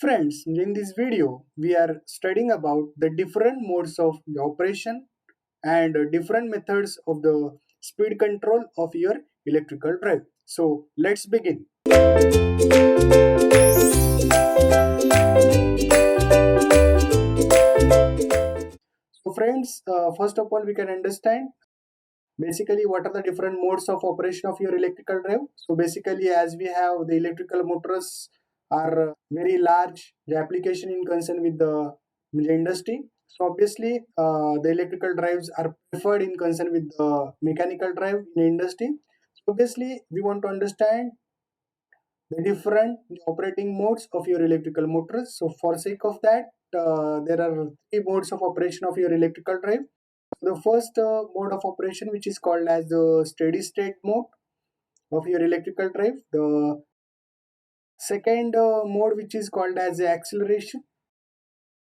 Friends, in this video, we are studying about the different modes of the operation and different methods of the speed control of your electrical drive. So let's begin. So friends, first of all, we can understand basically what are the different modes of operation of your electrical drive. So basically, as we have the electrical motors are very large, the application in concern with the industry. So obviously, the electrical drives are preferred in concern with the mechanical drive in industry. So obviously, we want to understand the different operating modes of your electrical motors. So for sake of that, there are three modes of operation of your electrical drive. The first mode of operation, which is called as the steady state mode of your electrical drive. The second mode, which is called as the acceleration.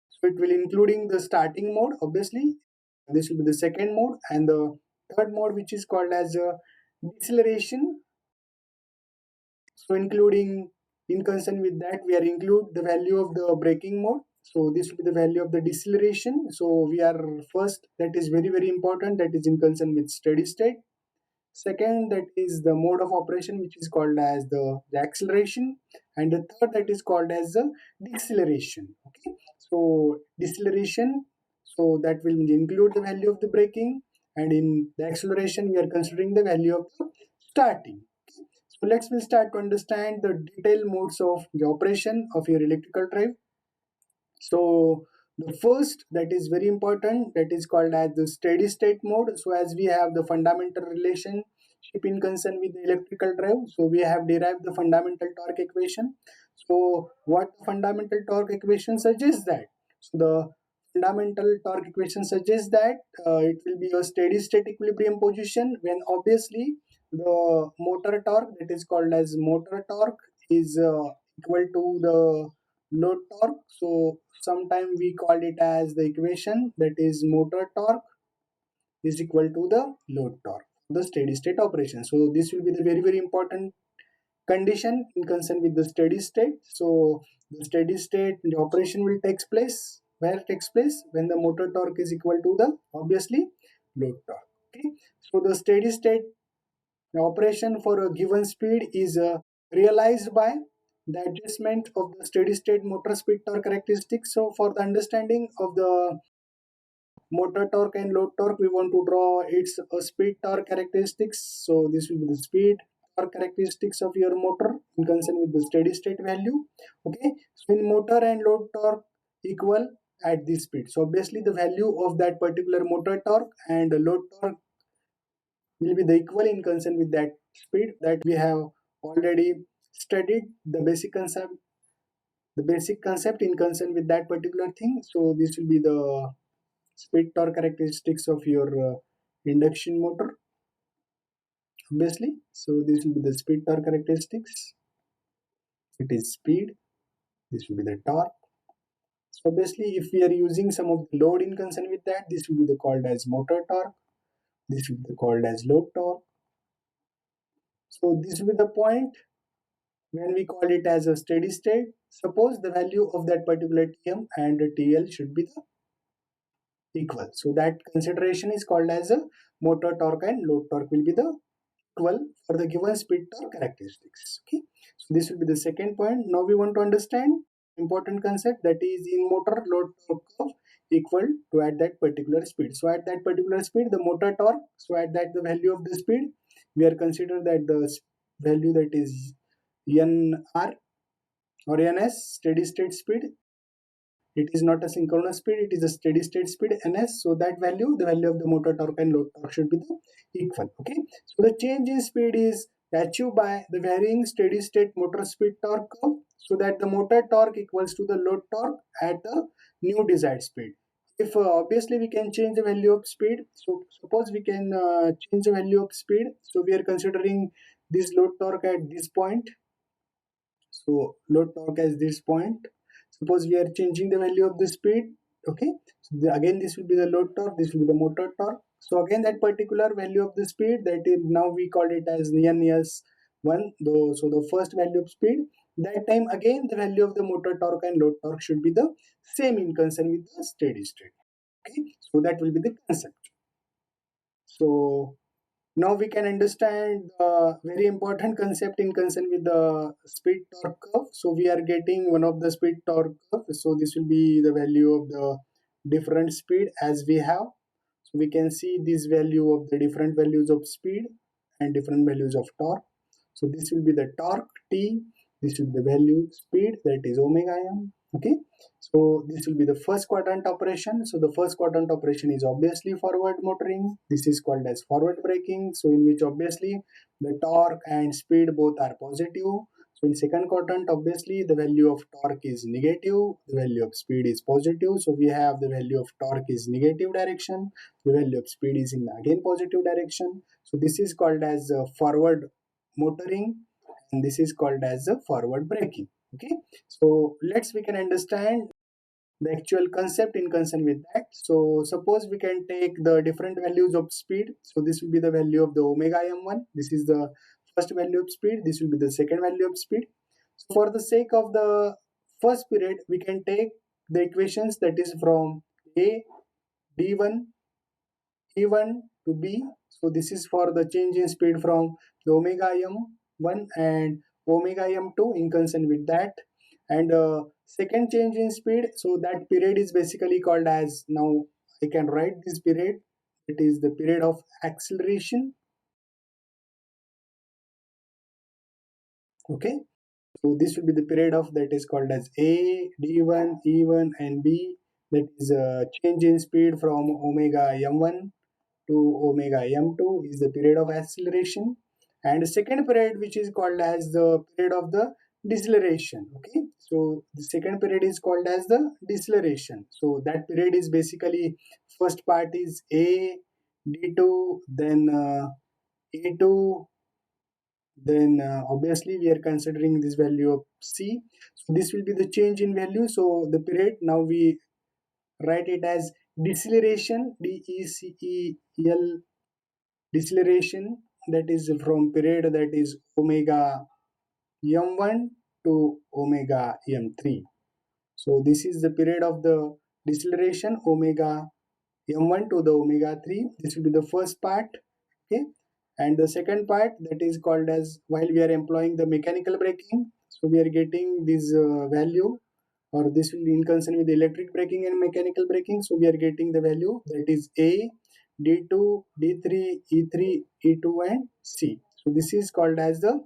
So it will including the starting mode. Obviously, this will be the second mode, and the third mode, which is called as deceleration. So including in concern with that, we are include the value of the braking mode. So this will be the value of the deceleration. So we are first, that is very important, that is in concern with steady state. Second, that is the mode of operation, which is called as the acceleration, and the third, that is called as the deceleration. Okay, so deceleration, so that will include the value of the braking, and in the acceleration we are considering the value of the starting. So let's will start to understand the detailed modes of the operation of your electrical drive. So the first, that is very important, that is called as the steady state mode. So as we have the fundamental relationship in concern with the electrical drive, so we have derived the fundamental torque equation. So what the fundamental torque equation suggests that? So the fundamental torque equation suggests that it will be a steady state equilibrium position when obviously the motor torque, that is called as motor torque, is equal to the load torque. So sometime we call it as the equation, that is motor torque is equal to the load torque, the steady state operation. So this will be the very important condition in concern with the steady state. So the steady state, the operation will takes place where it takes place when the motor torque is equal to the obviously load torque. Okay, so the steady state operation for a given speed is realized by the adjustment of the steady state motor speed torque characteristics. So for the understanding of the motor torque and load torque, we want to draw its speed torque characteristics. So this will be the speed torque characteristics of your motor in concern with the steady state value. Okay, so in motor and load torque equal at this speed. So obviously the value of that particular motor torque and load torque will be the equal in concern with that speed that we have already studied the basic concept in concern with that particular thing. So this will be the speed torque characteristics of your induction motor obviously. So this will be the speed torque characteristics. It is speed, this will be the torque. So obviously if we are using some of the load in concern with that, this will be the called as motor torque, this will be called as load torque. So this will be the point when we call it as a steady state. Suppose the value of that particular Tm and TL should be the equal. So that consideration is called as a motor torque and load torque will be the equal for the given speed torque characteristics. Okay. So this will be the second point. Now we want to understand important concept, that is in motor load torque curve equal to at that particular speed. So at that particular speed the motor torque, so at that the value of the speed we are consider that the value that is NR or NS, steady state speed. It is not a synchronous speed, it is a steady state speed NS. So that value, the value of the motor torque and load torque should be the equal. Okay, so the change in speed is achieved by the varying steady state motor speed torque curve, so that the motor torque equals to the load torque at the new desired speed. If obviously we can change the value of speed, so suppose we can change the value of speed. So we are considering this load torque at this point. So load torque as this point. Suppose we are changing the value of the speed. Okay, so again this will be the load torque, this will be the motor torque. So again that particular value of the speed, that is now we call it as NS1 though. So the first value of speed, that time again the value of the motor torque and load torque should be the same in concern with the steady state. Okay, so that will be the concept. So now we can understand the very important concept in concern with the speed torque curve. So we are getting one of the speed torque curve. So this will be the value of the different speed as we have. So we can see this value of the different values of speed and different values of torque. So this will be the torque T. This will be the value speed, that is omega m. Okay. So this will be the first quadrant operation. So the first quadrant operation is obviously forward motoring. This is called as forward braking. So in which obviously the torque and speed both are positive. So in second quadrant, obviously the value of torque is negative, the value of speed is positive. So we have the value of torque is negative direction, the value of speed is in again positive direction. So this is called as forward motoring, and this is called as forward braking. Okay, so we can understand the actual concept in concern with that. So suppose we can take the different values of speed. So this will be the value of the omega m1. This is the first value of speed. This will be the second value of speed. So for the sake of the first period, we can take the equations, that is from a d1 e1 to b. So this is for the change in speed from the omega m1 and omega m2 in concern with that. And second change in speed, so that period is basically called as, now I can write this period, it is the period of acceleration. Okay, so this will be the period of, that is called as a d1 e1 and b, that is a change in speed from omega m1 to omega m2 is the period of acceleration. And the second period, which is called as the period of the deceleration. Okay, so the second period is called as the deceleration. So that period is basically, first part is a d2, then a2, then obviously we are considering this value of c. So this will be the change in value. So the period, now we write it as deceleration, decel, deceleration, that is from period that is omega m1 to omega m3. So this is the period of the deceleration, omega m1 to the omega 3. This will be the first part. Okay, and the second part, that is called as, while we are employing the mechanical braking, so we are getting this value, or this will be in concern with the electric braking and mechanical braking. So we are getting the value, that is a d2 d3 e3 e2 and c. So this is called as the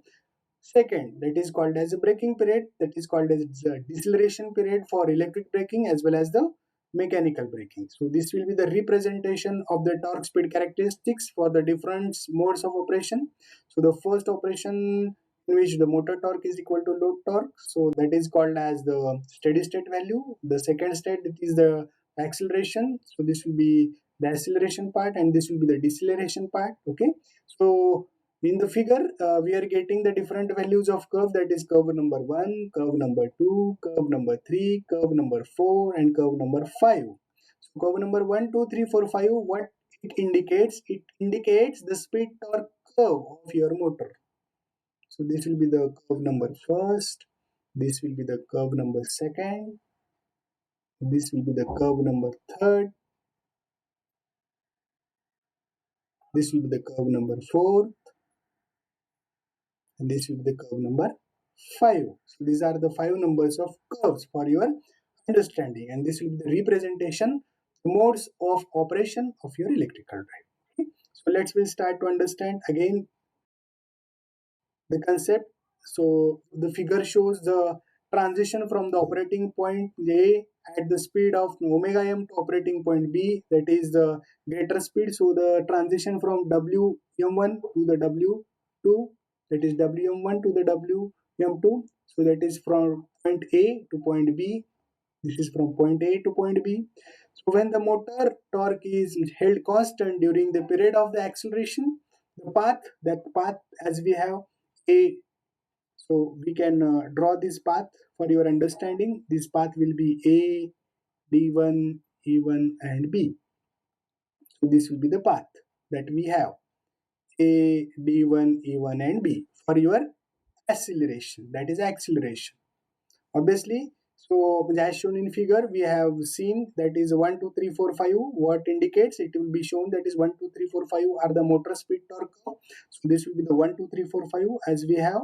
second, that is called as a braking period, that is called as the deceleration period for electric braking as well as the mechanical braking. So this will be the representation of the torque speed characteristics for the different modes of operation. So the first operation in which the motor torque is equal to load torque, so that is called as the steady state value. The second state, it is the acceleration, so this will be the acceleration part and this will be the deceleration part. Okay, so in the figure, we are getting the different values of curve, that is curve number 1, curve number 2, curve number 3, curve number 4 and curve number 5. So curve number 1, 2, 3, 4, 5, what it indicates? It indicates the speed torque curve of your motor. So this will be the curve number first, this will be the curve number second, this will be the curve number third, this will be the curve number fourth, and this will be the curve number 5. So these are the 5 numbers of curves for your understanding, and this will be the representation modes of operation of your electrical drive. Okay. So will start to understand again the concept. So the figure shows the transition from the operating point A at the speed of omega m to operating point B, that is the greater speed. So the transition from Wm1 to the W2, that is Wm1 to the Wm2. So that is from point A to point B. This is from point A to point B. So when the motor torque is held constant during the period of the acceleration, that path as we have A, so we can draw this path for your understanding. This path will be A, D1, E1 and B. So this will be the path that we have, A, D1, E1 and B for your acceleration, that is acceleration. Obviously, so as shown in figure, we have seen that is 1 2 3 4 5. What indicates it will be shown that is 1 2 3 4 5 are the motor speed torque curve. So this will be the 1 2 3 4 5 as we have.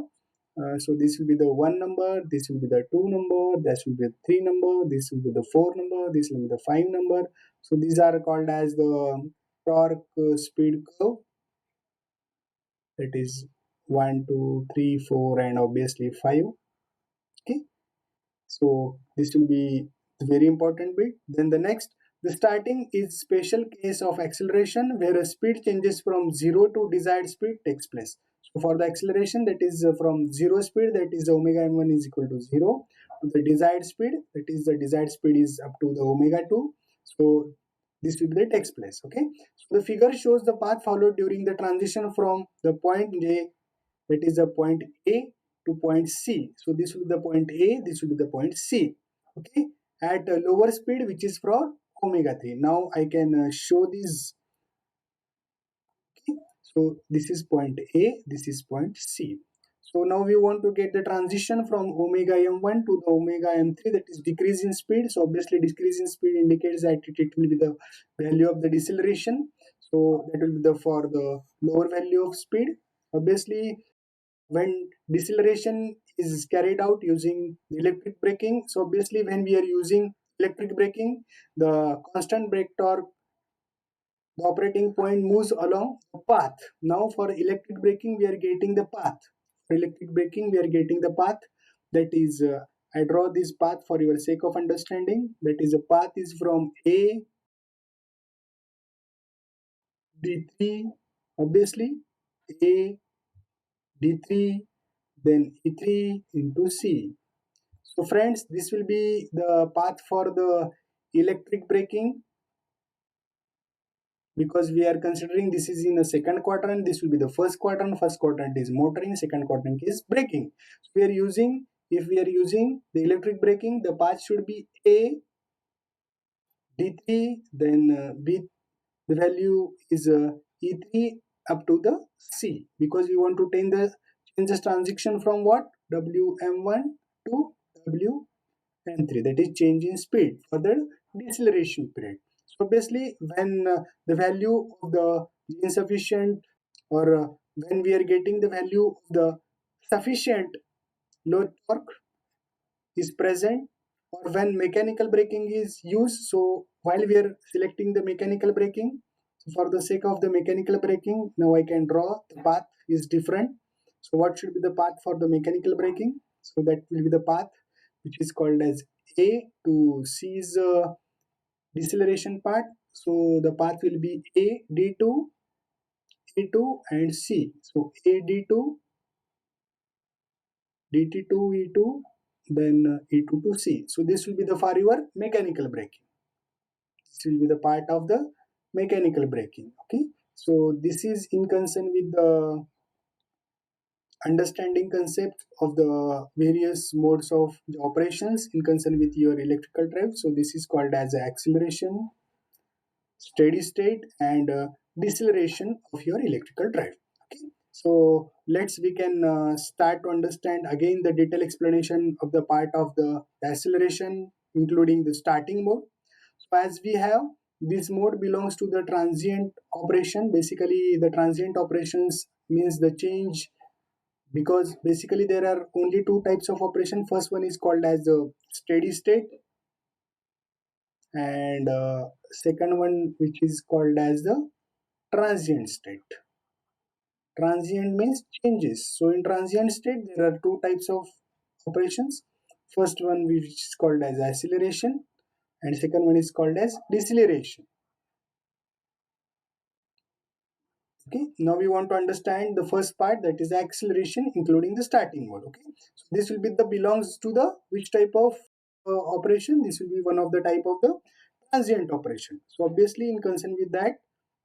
So this will be the 1 number, this will be the 2 number, this will be the 3 number, this will be the 4 number, this will be the 5 number. So these are called as the torque speed curve. That is 1 2 3 4 and obviously 5. Okay, so this will be the very important bit. Then the next, the starting is special case of acceleration where a speed changes from 0 to desired speed takes place. So for the acceleration, that is from 0 speed, that is omega m1 is equal to 0, to the desired speed, that is the desired speed is up to the omega 2. So this will be the takes place. Okay, so the figure shows the path followed during the transition from the point J, that is the point A, to point C. So this will be the point A, this will be the point C. Okay, at a lower speed, which is for omega 3. Now I can show this. Okay, so this is point A, this is point C. So now we want to get the transition from omega m1 to the omega m3, that is decrease in speed. So obviously decrease in speed indicates that it will be the value of the deceleration. So that will be the for the lower value of speed. Obviously when deceleration is carried out using electric braking, so obviously when we are using electric braking, the constant brake torque, the operating point moves along the path. Now for electric braking we are getting the path. For electric braking we are getting the path, that is I draw this path for your sake of understanding. That is, a path is from A, D3, obviously A, D3, then E3 into C. So friends, this will be the path for the electric braking, because we are considering this is in a second quadrant, this will be the first quadrant. First quadrant is motoring, second quadrant is braking. So we are using, if we are using the electric braking, the path should be A, D3, then B, the value is E3 up to the C, because we want to change the transition from what, WM1 to WM3, that is change in speed for the deceleration period. So obviously when the value of the insufficient, or when we are getting the value of the sufficient load torque is present, or when mechanical braking is used. So while we are selecting the mechanical braking, so for the sake of the mechanical braking, now I can draw the path is different. So what should be the path for the mechanical braking? So that will be the path which is called as A to C is deceleration part. So the path will be A D2, E2 and C. So A D2, DT2 E2, then E2 to C. So this will be the for your mechanical braking. This will be the part of the mechanical braking. Okay, so this is in concern with the understanding concept of the various modes of the operations in concern with your electrical drive. So this is called as acceleration, steady state, and deceleration of your electrical drive. Okay, so we can start to understand again the detailed explanation of the part of the acceleration, including the starting mode. So as we have, this mode belongs to the transient operation. Basically the transient operations means the change, because basically there are only two types of operation. First one is called as the steady state, and second one which is called as the transient state. Transient means changes. So in transient state there are two types of operations. First one which is called as acceleration, and second one is called as deceleration. Okay, now we want to understand the first part, that is acceleration, including the starting mode. Okay, so this will be the belongs to the which type of operation. This will be one of the type of the transient operation. So obviously in concern with that,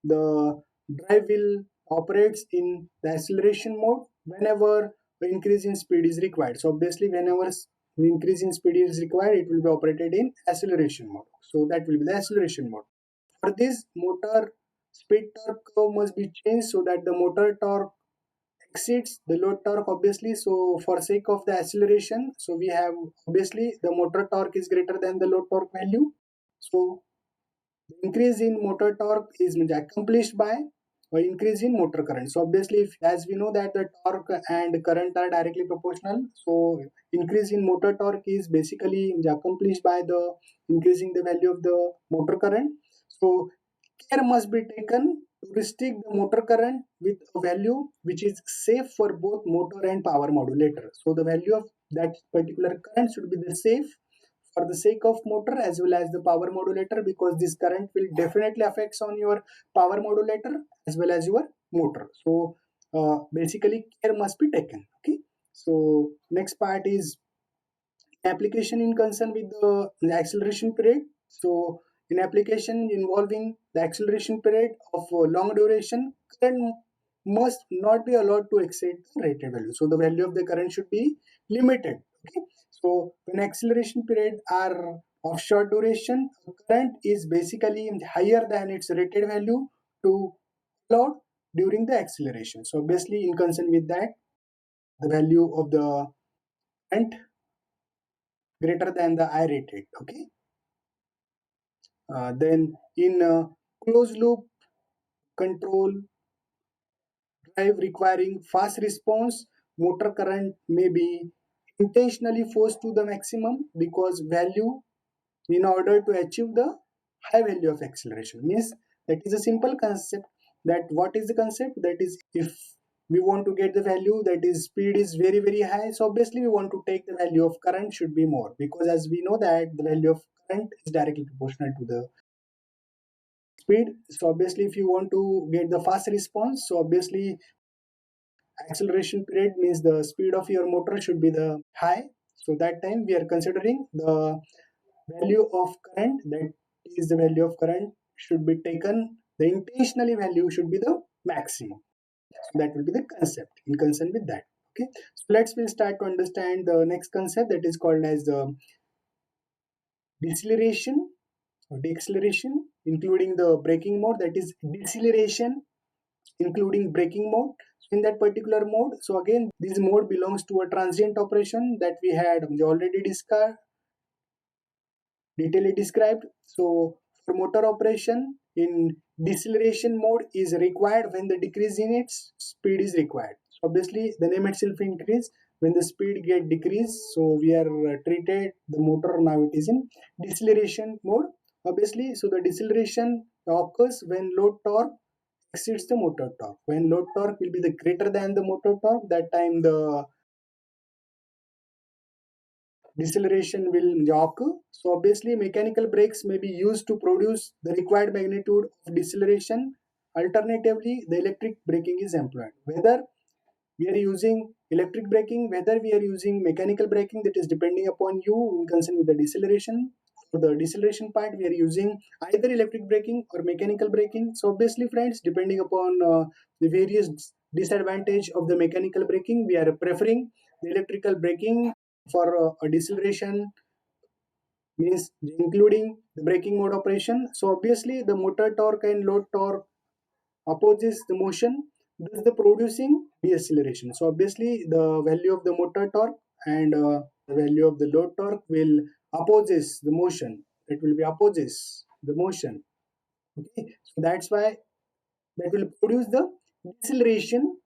the drive will operates in the acceleration mode whenever the increase in speed is required. So obviously whenever the increase in speed is required, it will be operated in acceleration mode. So that will be the acceleration mode. For this, motor speed torque curve must be changed so that the motor torque exceeds the load torque, obviously. So for sake of the acceleration, so we have obviously the motor torque is greater than the load torque value. So the increase in motor torque is accomplished by increase in motor current. So obviously, as we know that the torque and current are directly proportional, so increase in motor torque is basically accomplished by the increasing the value of the motor current. So care must be taken to restrict the motor current with a value which is safe for both motor and power modulator. So the value of that particular current should be the safe for the sake of motor as well as the power modulator, because this current will definitely affects on your power modulator as well as your motor. So basically care must be taken. Okay, so next part is application in concern with the acceleration period. So in application involving the acceleration period of long duration, current must not be allowed to exceed the rated value. So the value of the current should be limited. Okay, so when acceleration period are of short duration, current is basically higher than its rated value to allowed during the acceleration. So obviously in concern with that, the value of the current greater than the I rated. Okay, then in closed loop control drive requiring fast response, motor current may be intentionally forced to the maximum because value in order to achieve the high value of acceleration. Means that is a simple concept. That what is the concept? That is, if we want to get the value that is speed is very high, so obviously we want to take the value of current should be more, because as we know that the value of current is directly proportional to the speed. So obviously if you want to get the fast response, so obviously acceleration period means the speed of your motor should be the high. So that time we are considering the value of current, that is the value of current should be taken, the intentionally value should be the maximum. So that will be the concept in concern with that. Okay, so we'll start to understand the next concept, that is called as the deceleration or deceleration, including the braking mode, that is deceleration including braking mode. So in that particular mode, so again this mode belongs to a transient operation that we had already discussed, detailedly described. So for motor operation in deceleration mode is required when the decrease in its speed is required. So obviously the name itself increase when the speed get decreased, so we are treated the motor now it is in deceleration mode. Obviously, so the deceleration occurs when load torque exceeds the motor torque. When load torque will be the greater than the motor torque, that time the deceleration will occur. So obviously mechanical brakes may be used to produce the required magnitude of deceleration. Alternatively, the electric braking is employed. Whether we are using electric braking, whether we are using mechanical braking, that is depending upon you in concern with the deceleration. For the deceleration part, we are using either electric braking or mechanical braking. So obviously friends, depending upon the various disadvantage of the mechanical braking, we are preferring the electrical braking for a deceleration, means including the braking mode operation. So obviously the motor torque and load torque opposes the motion, thus the producing deceleration. So obviously the value of the motor torque and the value of the load torque will opposes the motion. It will be opposes the motion. Okay, so that's why that will produce the deceleration.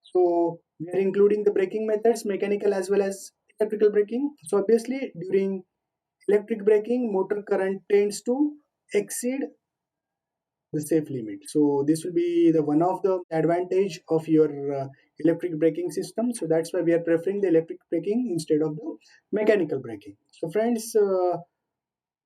So we are including the braking methods, mechanical as well as electrical braking. So obviously during electric braking, motor current tends to exceed the safe limit. So this will be the one of the advantage of your electric braking system. So that's why we are preferring the electric braking instead of the mechanical braking. So friends,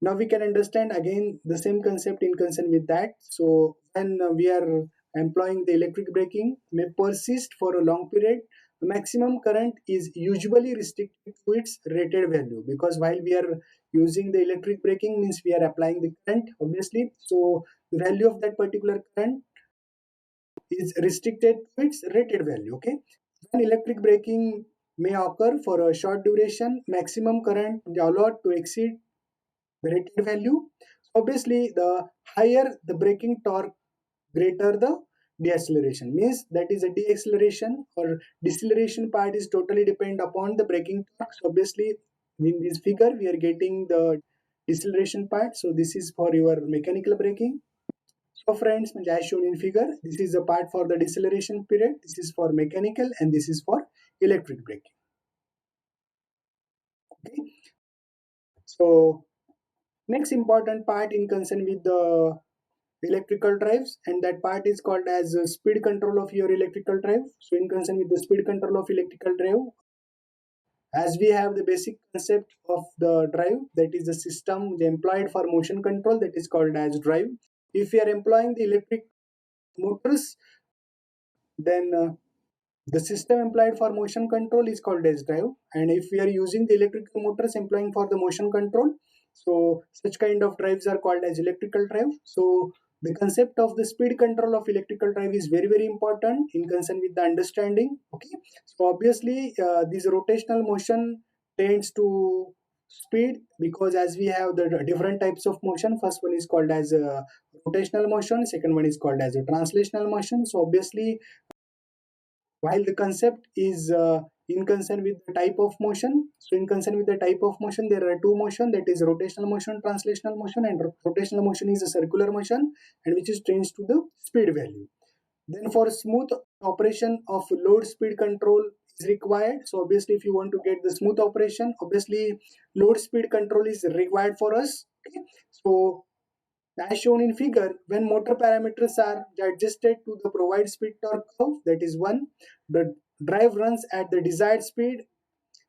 now we can understand again the same concept in concern with that. So when we are employing the electric braking may persist for a long period, the maximum current is usually restricted to its rated value, because while we are using the electric braking means we are applying the current obviously, so the value of that particular current is restricted to its rated value. Okay, when electric braking may occur for a short duration, maximum current is allowed to exceed the rated value. Obviously, the higher the braking torque, greater the Deacceleration means that is a deacceleration or deceleration part is totally depend upon the braking torque. So obviously in this figure we are getting the deceleration part. So this is for your mechanical braking. So friends, as shown in figure, this is the part for the deceleration period. This is for mechanical and this is for electric braking. Okay. So next important part in concern with the electrical drives, and that part is called as speed control of your electrical drive. So in concern with the speed control of electrical drive, as we have the basic concept of the drive, that is the system employed for motion control, that is called as drive. If we are employing the electric motors, then the system employed for motion control is called as drive, and if we are using the electrical motors employing for the motion control, so such kind of drives are called as electrical drive. So the concept of the speed control of electrical drive is very important in concern with the understanding. Okay, so obviously this rotational motion tends to speed, because as we have the different types of motion, first one is called as rotational motion, second one is called as a translational motion. So obviously while the concept is in concern with the type of motion, so in concern with the type of motion there are two motion, that is rotational motion, translational motion. And rotational motion is a circular motion and which is changed to the speed value. Then for smooth operation of load speed control is required. So obviously if you want to get the smooth operation, obviously load speed control is required for us. Okay, so as shown in figure, when motor parameters are adjusted to the provide speed torque curve, that is one, the drive runs at the desired speed.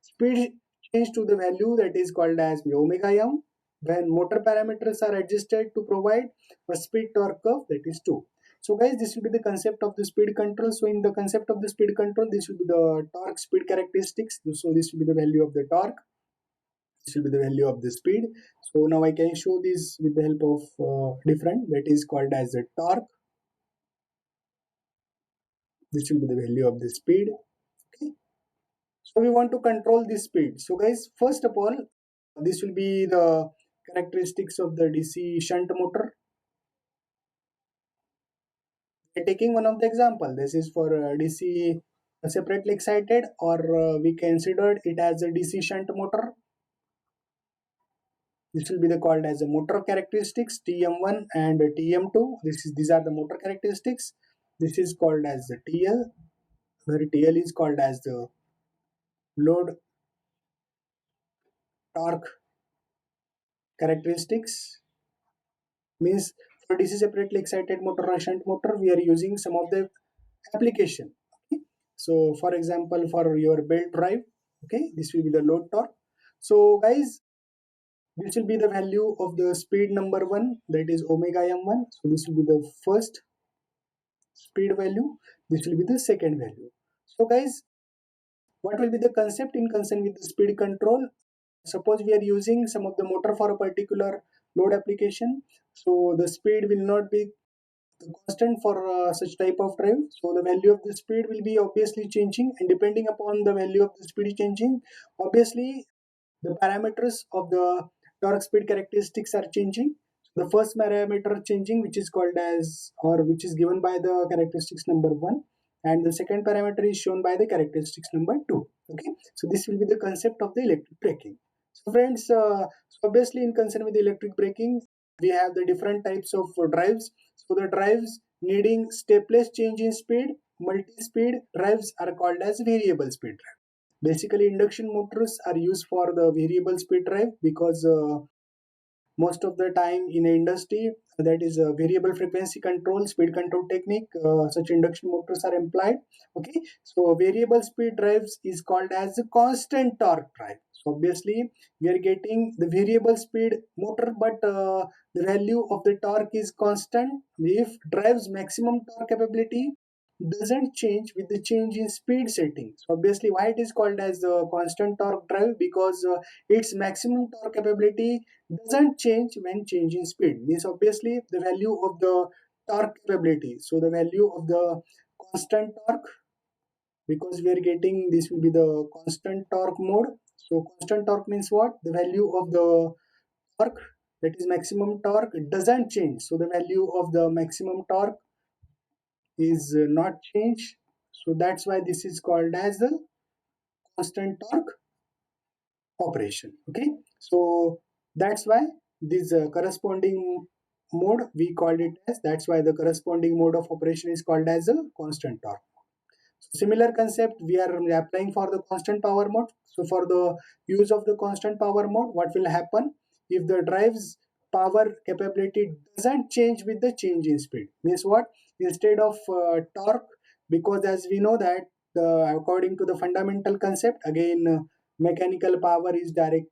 Speed change to the value that is called as omega m. When motor parameters are adjusted to provide a speed torque curve, that is 2. So guys, this will be the concept of the speed control. So in the concept of the speed control, this will be the torque speed characteristics. So this will be the value of the torque. This will be the value of the speed. So now I can show this with the help of different, that is called as the torque. This will be the value of the speed. Okay, so we want to control this speed. So guys, first of all, this will be the characteristics of the DC shunt motor. We're taking one of the example. This is for DC separately excited, or we considered it as a DC shunt motor. This will be the called as the motor characteristics TM1 and TM2. These are the motor characteristics. This is called as the TL, where TL is called as the load torque characteristics. Means for DC separately excited motor or shunt motor, we are using some of the application. Okay? So for example, for your belt drive, okay, this will be the load torque. So guys, this will be the value of the speed number one, that is omega m1. So this will be the first speed value. This will be the second value. So guys, what will be the concept in concern with the speed control? Suppose we are using some of the motor for a particular load application, so the speed will not be constant for such type of drive. So the value of the speed will be obviously changing, and depending upon the value of the speed changing, obviously the parameters of the torque speed characteristics are changing. The first parameter changing, which is called as, or which is given by the characteristics number 1, and the second parameter is shown by the characteristics number 2. Okay, so this will be the concept of the electric braking. So friends, so obviously in concern with the electric braking, we have the different types of drives. So the drives needing stepless change in speed, multi-speed drives are called as variable speed drive. Basically, induction motors are used for the variable speed drive, because most of the time in the industry, that is a variable frequency control, speed control technique, such induction motors are employed. Okay, so variable speed drives is called as a constant torque drive. So obviously we are getting the variable speed motor, but the value of the torque is constant if drives maximum torque capability doesn't change with the change in speed setting. So obviously why it is called as the constant torque drive, because its maximum torque capability doesn't change when changing speed. Means obviously the value of the torque capability, so the value of the constant torque, because we are getting, this will be the constant torque mode. So constant torque means what? The value of the torque, that is maximum torque, doesn't change. So the value of the maximum torque is not changed. So that's why this is called as the constant torque operation. Okay, so that's why this corresponding mode we called it as, that's why the corresponding mode of operation is called as a constant torque. Similar concept we are applying for the constant power mode. So for the use of the constant power mode, what will happen if the drive's power capability doesn't change with the change in speed? Means what? Instead of torque, because as we know that according to the fundamental concept, again mechanical power is direct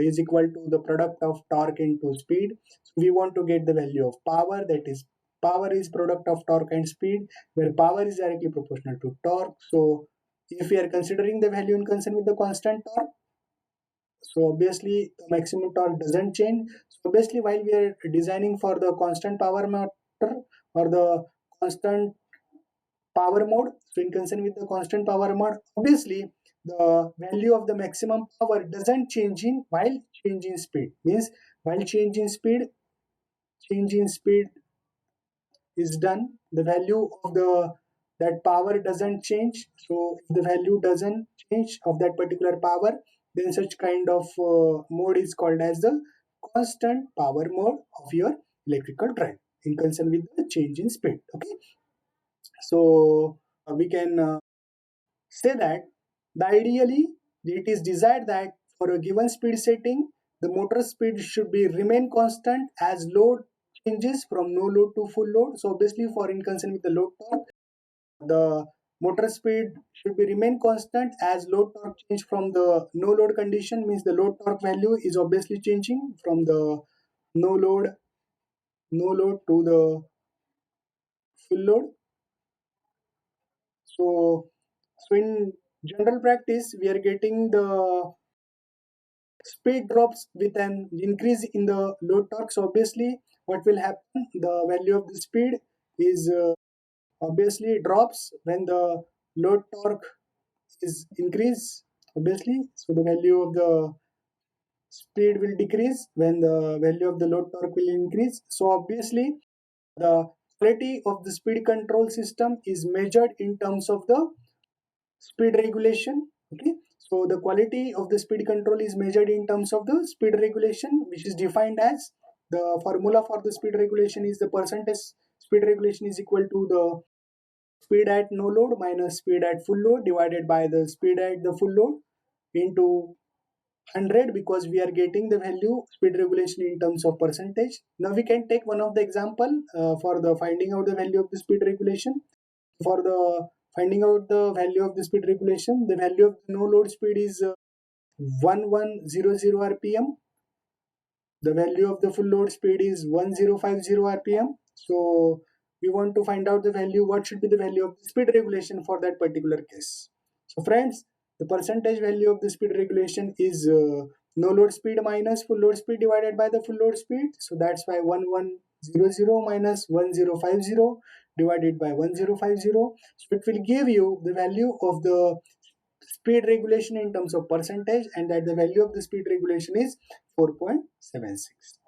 is equal to the product of torque into speed. So we want to get the value of power, that is power is product of torque and speed, where power is directly proportional to torque. So if we are considering the value in concern with the constant torque, so obviously the maximum torque doesn't change. So obviously while we are designing for the constant power motor or the constant power mode, so in concern with the constant power mode, obviously the value of the maximum power doesn't change in while changing speed. Means while change in speed is done, the value of the that power doesn't change. So if the value doesn't change of that particular power, then such kind of mode is called as the constant power mode of your electrical drive in concern with the change in speed. Okay, so we can say that the ideally it is desired that for a given speed setting, the motor speed should be remain constant as load changes from no load to full load. So obviously for in concern with the load torque, the motor speed should be remain constant as load torque change from the no load condition, means the load torque value is obviously changing from the no load to the full load. So in general practice, we are getting the speed drops with an increase in the load torque. So obviously what will happen, the value of the speed is obviously drops when the load torque is increase, obviously. So the value of the speed will decrease when the value of the load torque will increase. So obviously the quality of the speed control system is measured in terms of the speed regulation. Okay, so the quality of the speed control is measured in terms of the speed regulation, which is defined as, the formula for the speed regulation is the percentage speed regulation is equal to the speed at no load minus speed at full load divided by the speed at the full load into 100, because we are getting the value speed regulation in terms of percentage. Now we can take one of the example for the finding out the value of the speed regulation. For the finding out the value of the speed regulation, the value of no load speed is 1100 rpm. The value of the full load speed is 1050 rpm. So we want to find out the value, what should be the value of the speed regulation for that particular case. So friends, the percentage value of the speed regulation is no load speed minus full load speed divided by the full load speed. So that's why 1100 minus 1050 divided by 1050. So it will give you the value of the speed regulation in terms of percentage, and that the value of the speed regulation is 4.76.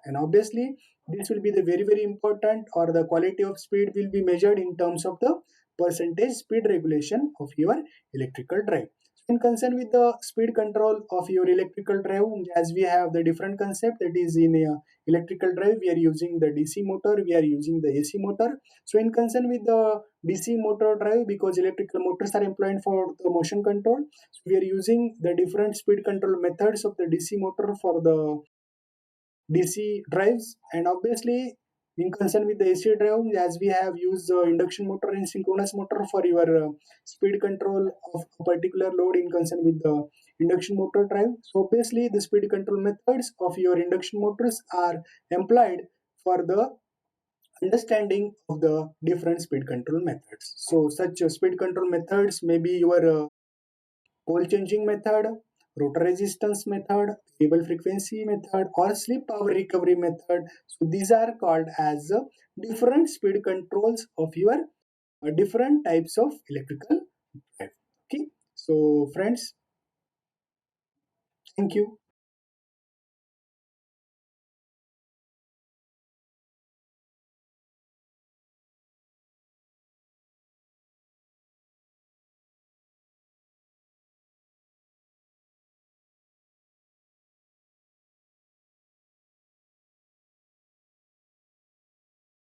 And obviously this will be the very important, or the quality of speed will be measured in terms of the percentage speed regulation of your electrical drive. In concern with the speed control of your electrical drive, as we have the different concept, that is in a electrical drive we are using the DC motor, we are using the AC motor. So in concern with the DC motor drive, because electrical motors are employed for the motion control, so we are using the different speed control methods of the DC motor for the DC drives. And obviously in concern with the AC drive, as we have used the induction motor and synchronous motor for your speed control of a particular load in concern with the induction motor drive. So obviously the speed control methods of your induction motors are employed for the understanding of the different speed control methods. So such speed control methods may be your pole changing method, rotor resistance method, variable frequency method, or slip power recovery method. So these are called as different speed controls of your different types of electrical drive. Okay, so friends, thank you.